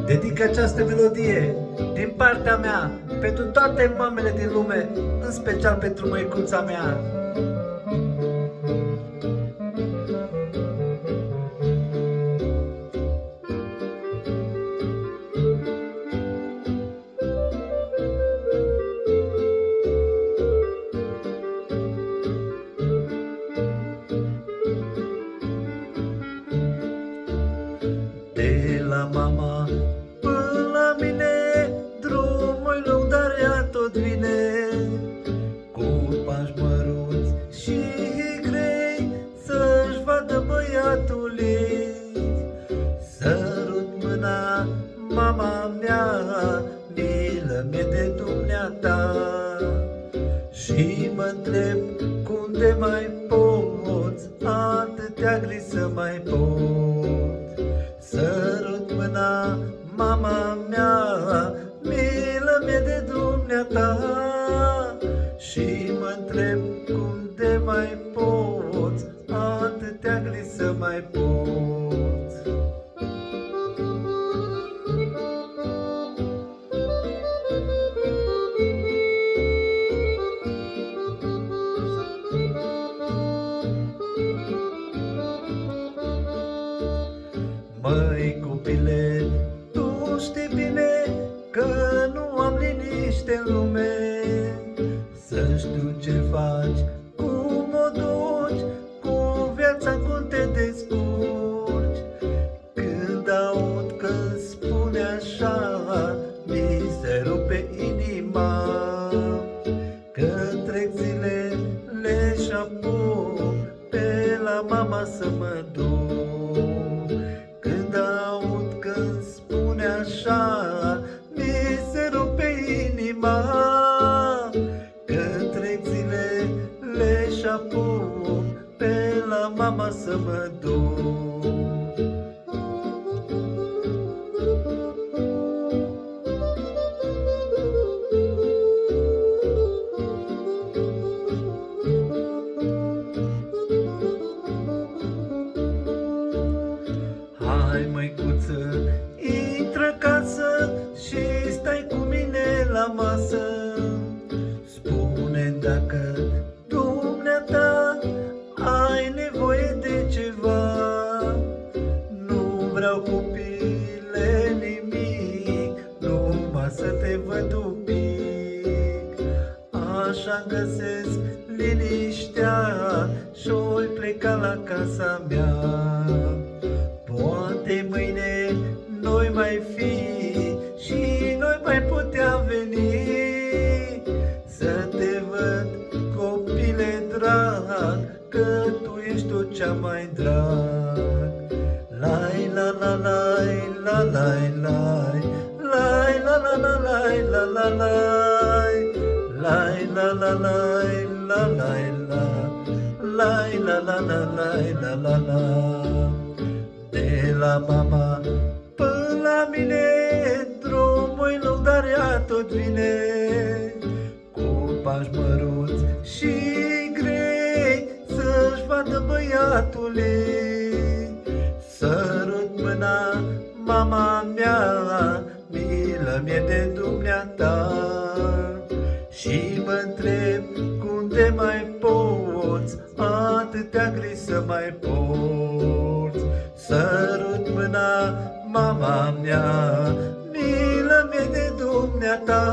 Dedic această melodie din partea mea pentru toate mamele din lume, în special pentru măicuța mea. De la mama până la mine, drumul lung, dar ea tot vine, cu pași măruți și grei, să-și vadă băiatul ei. Sărut mâna, mama mea, milă-mi de dumneata, și mă-ntreb cum de mai poți, atâtea griji să mai pot. Sărut mâna, mama mea, milă-mi de dumneata, și mă-ntreb cum de mai poți, atâtea griji să mai pot. Măi copile, tu știi bine că nu am liniște în lume, să știu ce faci, cum o duci, cu viața cum te descurci. Când aud că spune așa, mi se rupe inima, că trec zilele și apoi pe la mama să mă duc. Când aud că spune așa, mi se rupe inima, că trec zilele și apoi pe la mama să mă duc. Hai, măicuță, intră acasă și stai cu mine la masă. Spune dacă dumneata ai nevoie de ceva. Nu vreau, copile, nimic, numai să te văd un pic. Așa găsesc liniștea și-oi pleca la casa mea. Poate mâine noi mai fi și noi mai putea veni, să te văd, copile drag, că tu ești tot cea mai drag. Lai la la lai la lai lai, lai la la la lai la la lai, lai la la lai la lai la, lai la la la lai la la la. De la mama până la mine, drumul lung, dar ea tot vine, cu pași măruți și grei, să-și vadă băiatul ei. Sărut mâna, mama mea, milă-mi de dumneata, și mă-ntreb cum de mai poți, atâtea griji să mai porți. Sărut mâna, mama mea, milă-mi de dumneata,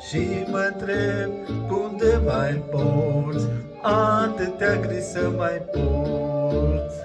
și mă-ntreb cum de mai porți, atâtea griji să mai porți.